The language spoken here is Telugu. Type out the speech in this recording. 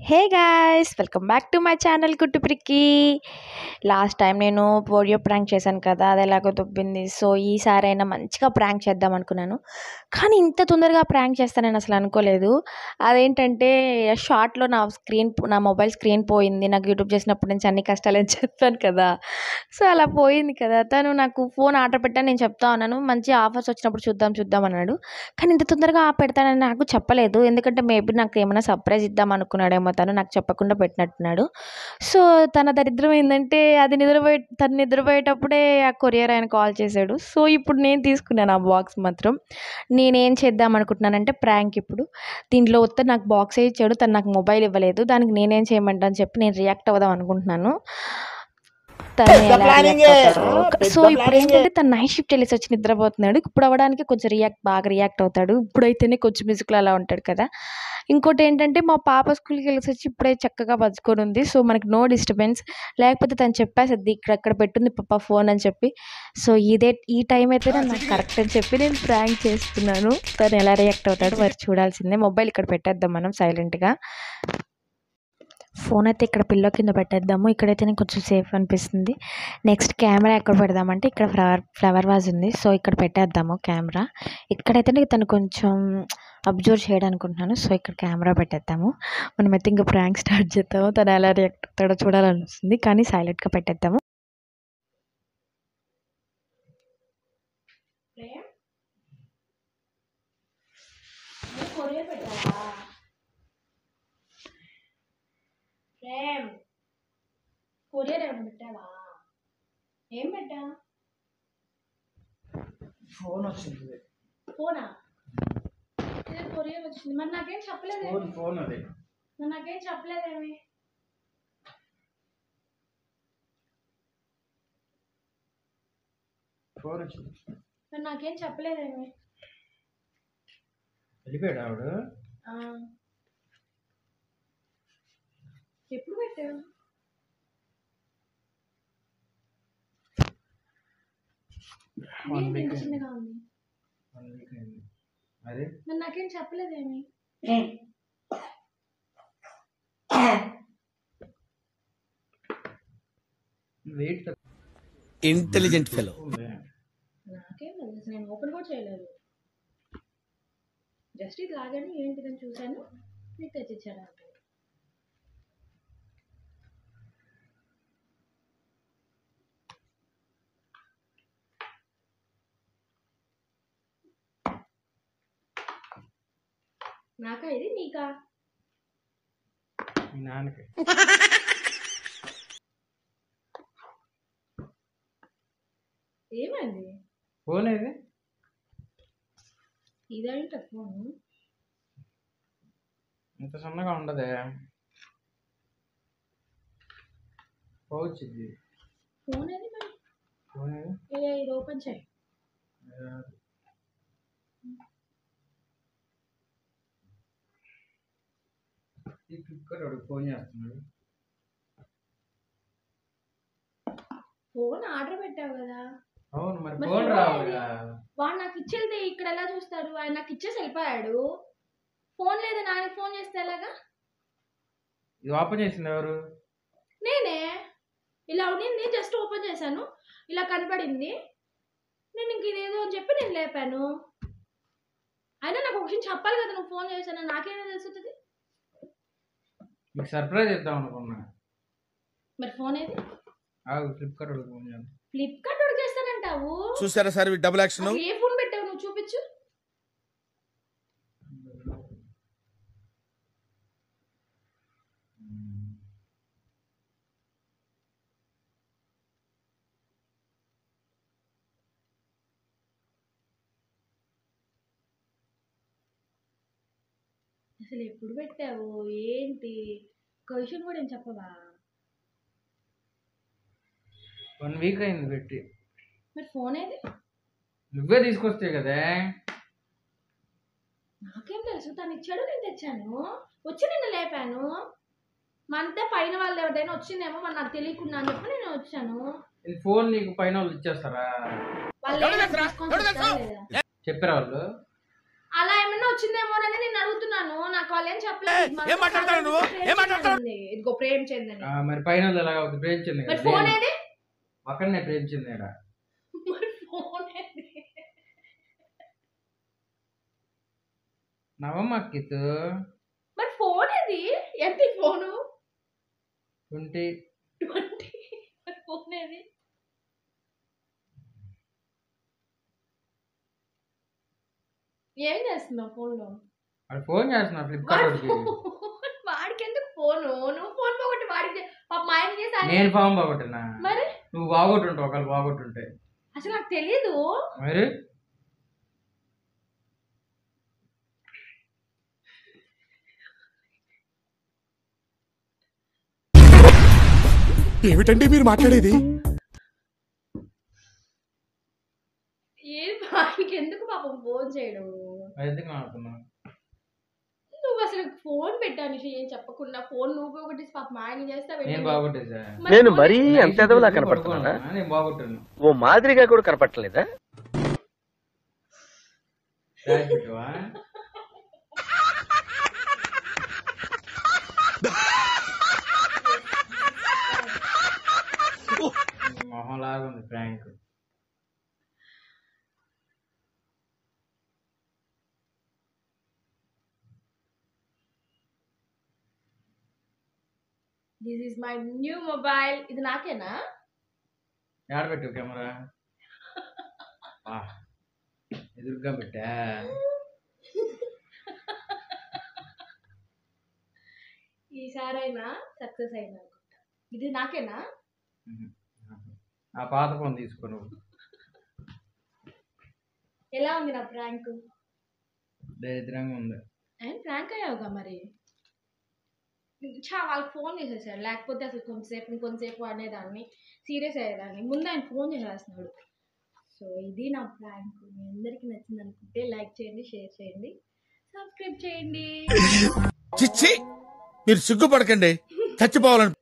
Hey guys, welcome back to my channel గుట్టు పిరికి. లాస్ట్ టైం నేను పోలియో ప్రాంక్ చేశాను కదా, అది ఎలాగో దొబ్బింది. సో ఈసారైనా మంచిగా ప్రాంక్ చేద్దాం అనుకున్నాను, కానీ ఇంత తొందరగా ప్రాంక్ చేస్తానని అసలు అనుకోలేదు. అదేంటంటే షార్ట్లో నా మొబైల్ స్క్రీన్ పోయింది. నాకు యూట్యూబ్ చేసినప్పటి నుంచి అన్ని కష్టాలు అని చెప్పాను కదా, సో అలా పోయింది కదా. తను నాకు ఫోన్ ఆర్డర్ పెట్టాను, నేను చెప్తా ఉన్నాను మంచి ఆఫర్స్ వచ్చినప్పుడు చూద్దాం అన్నాడు. కానీ ఇంత తొందరగా పెడతానని నాకు చెప్పలేదు. ఎందుకంటే మేబీ నాకు ఏమైనా సర్ప్రైజ్ ఇద్దాం అనుకున్నాడేమో, తను నాకు చెప్పకుండా పెట్టినట్టున్నాడు. సో తన దరిద్రం ఏంటంటే తను నిద్రపోయేటప్పుడే ఆ కొరియర్ ఆయన కాల్ చేశాడు. సో ఇప్పుడు నేను తీసుకున్నాను ఆ బాక్స్ మాత్రం. నేనేం చేద్దాం అనుకుంటున్నానంటే ప్రాంక్. ఇప్పుడు దీంట్లో వస్తే నాకు బాక్సే ఇచ్చాడు, తను నాకు మొబైల్ ఇవ్వలేదు. దానికి నేనేం చేయమంటా అని చెప్పి నేను రియాక్ట్ అవుదాం అనుకుంటున్నాను. సో ఇప్పుడు ఏంటంటే తను నైట్ షిఫ్ట్ వెళ్ళేసి వచ్చి నిద్రపోతున్నాడు. ఇప్పుడు అవ్వడానికి కొంచెం బాగా రియాక్ట్ అవుతాడు. ఇప్పుడైతేనే కొంచెం మ్యూజిక్లో అలా ఉంటాడు కదా. ఇంకోటి ఏంటంటే మా పాప స్కూల్కి వెళ్ళేసి వచ్చి ఇప్పుడే చక్కగా పరుచుకొని ఉంది. సో మనకి నో డిస్టర్బెన్స్. లేకపోతే తను చెప్పేసద్ది ఇక్కడ పెట్టుంది పాప ఫోన్ అని చెప్పి. సో ఈ టైం అయితే నాకు కరెక్ట్ అని చెప్పి నేను ప్రాంక్ చేస్తున్నాను. తను ఎలా రియాక్ట్ అవుతాడు మరి చూడాల్సిందే. మొబైల్ ఇక్కడ పెట్టేద్దాం మనం సైలెంట్గా. ఫోన్ అయితే ఇక్కడ పిల్లో కింద పెట్టేద్దాము. ఇక్కడైతే నేను కొంచెం సేఫ్ అనిపిస్తుంది. నెక్స్ట్ కెమెరా ఎక్కడ పెడదామంటే ఇక్కడ ఫ్లవర్ వాజ్ ఉంది. సో ఇక్కడ పెట్టేద్దాము కెమెరా. ఇక్కడైతే తను కొంచెం అబ్జర్వ్ చేయడానికి అనుకుంటున్నాను. సో ఇక్కడ కెమెరా పెట్టేద్దాము. మనమైతే ఇంకా ప్రాంక్ స్టార్ట్ చేద్దాము. తను ఎలా రియాక్ట్ అవుతాడో చూడాలనిపిస్తుంది, కానీ సైలెంట్గా పెట్టేద్దాము. కొరియర్ ఏమైనా పెట్టావా? ఏం పెట్టా? ఫోన్ వచ్చింది. ఫోనా? కొరియర్ వచ్చింది. మరి నాకేం చెప్పలేదు. ఫోన్ అది మరి నాకేం చెప్పలేదేమి? ఫోన్ వచ్చింది. మరి నాకేం చెప్పలేదేమి? వెళ్ళిపోయాడు ఆవిడ. ఎప్పుడు పెట్టావు? చిన్నగా ఉంది. 1 వీక్ అయింది. అదే మరి నాకేం చెప్పలేదేమి? Wait intelligent fellow. నాకేం తెలుసు, నేను ఓపెన్ కూడా చేయలేదు. జస్ట్ ఇది లాగానే ఏంటిదని చూశాను, మీకు తెచ్చిచ్చాను అంటే. నాకా ఇది? నీకా? మీ నాన్నకి. ఏమైంది? ఫోన్ ఏది? ఇదేంట ఫోను? ఇంత సన్నగా ఉండదే. పౌచ్ ఇది. ఫోన్ ఏది మరి? ఫోన్ ఏది? ఇది ఓపెన్ చేయి. ఈ ఫ్లిప్కార్ట్ వాడు ఫోన్ చేస్తున్నాడు. ఫోన్ ఆర్డర్ పెట్టావు కదా. అవును, మరి ఫోన్ రావుగా. వాడు నాకు ఇచ్చేది ఇక్కడ ఎలా చూస్తాడు? ఆయన నాకు ఇచ్చేసి వెళ్ళిపోయాడు. ఫోన్ లేదు, నాయనకి ఫోన్ చేస్తే ఎలాగా? ఇది ఓపెన్ చేసింది ఎవరు? నేనే. ఇలా ఉండింది, జస్ట్ ఓపెన్ చేశాను, ఇలా కనపడింది. నేను ఇంక ఇదేదో అని చెప్పి నేను లేపాను. అయినా నాకు ఒక విషయం చెప్పాలి కదా, నువ్వు ఫోన్ చేశాను, నాకేమో తెలుస్తుంది. మీకు సర్ప్రైజ్ ఇద్దాం అనుకున్నా. మరి ఫోన్ ఏది? ఫ్లిప్కార్ట్ వాడు ఫోన్ చేయాలి. ఫ్లిప్కార్ట్ వాడు చేస్తానంటావు? చూసారా సార్ డబుల్ యాక్షన్. ఏ ఫోన్ పెట్టావు నువ్వు? చూపించు. అసలు ఎప్పుడు పెట్టావు? ఏంటి క్వశ్చన్ కూడా ఏం చెప్పవా? 1 వీక్ అయింది పెట్టి. మరి ఫోన్ ఏది? నువ్వే తీసుకొస్తే కదా. నాకేం తెలుసు, తను ఇచ్చాడు, నేను తెచ్చాను, వచ్చి నిన్ను లేపాను. మనతో పైన వాళ్ళు ఎవరైనా వచ్చిందేమో మరి నాకు తెలియకుండా అని చెప్పి నేను వచ్చాను. ఫోన్ నీకు పైన వాళ్ళు ఇచ్చేస్తారా? వాళ్ళు చెప్పారా వాళ్ళు? అలా ఏమన్నా వచ్చిందేమోనని నేను అడుగుతున్నాను. నాకు వాళ్ళు ఏం చెప్పలేదు. ఏం మాట్లాడతావు నువ్వు? ఏం మాట్లాడతావు? ఇదిగో ప్రేమ్ చందని. మరి పైన వాళ్ళు ఎలాగ అవుతుంది? ప్రేమించింది మరి ఫోన్ ఏది? అక్కడనే ప్రేమించింది ఈడ. మరి ఫోన్ ఏది? నవమక్కితు మరి ఫోన్ ఏది? ఎంత ఫోను? 20. మరి ఫోన్ ఏది? ఏం చేస్తున్నావు ఫోన్లో? వాడు ఫోన్ చేస్తున్నా ఫ్లిప్కార్ట్ వాడికి ఎందుకు ఫోను? నువ్వు ఫోన్ పోగొట్టి వాడికి పాప మా ఆయన చేసి నేను ఫోన్ బాగొట్టినా? మరి నువ్వు బాగొట్టుంటావు, ఒకళ్ళు బాగొట్టుంటే. అసలు నాకు తెలీదు. మరి ఏమిటండి మీరు మాట్లాడేది? ఏం వాడికి ఎందుకు పాపం ఫోన్ చేయడం? ఎందుకు మాట్లాడుతున్నా? నువ్వు అసలు ఫోన్ పెట్టాను ఏం చెప్పకుండా ఫోన్ నువ్వు ఒకటి పాప మా ఆయన చేస్తా. నేను బాగొట్టేసా? నేను మరీ అంత ఎదవలా కనపడుతున్నా? నేను బాగొట్టాను. ఓ మాదిరిగా కూడా కనపడలేదా? మొహం లాగా ఉంది prank. This is my new mobile. ఇది నాకేనా? ఎక్కడ పెట్టు కెమెరా? ఎదురుగా పెట్టా. ఈసారైనా సక్సెస్ అయినా అనుకుంటా. ఇది నాకేనా? ఆ పాత ఫోన్ తీసుకో నువ్వు. ఎలా ఉంది నా ప్రాంక్? దరిద్రంగా ఉంది. అండ్ ప్రాంక్ అయ్యావుగా మరి. వాళ్ళకి ఫోన్ చేసేసాడు, లేకపోతే అసలు ఇంకొంతసేపు అనేదాన్ని, సీరియస్ అయ్యేదాన్ని. ముందు ఆయన ఫోన్ చేసేస్తున్నాడు. సో ఇది నా ప్రాంక్. మీ అందరికీ నచ్చింది అనుకుంటే లైక్ చేయండి, షేర్ చేయండి, సబ్స్క్రైబ్ చేయండి. చిచ్చి, మీరు సిగ్గుపడకండి, చచ్చిపోవాలని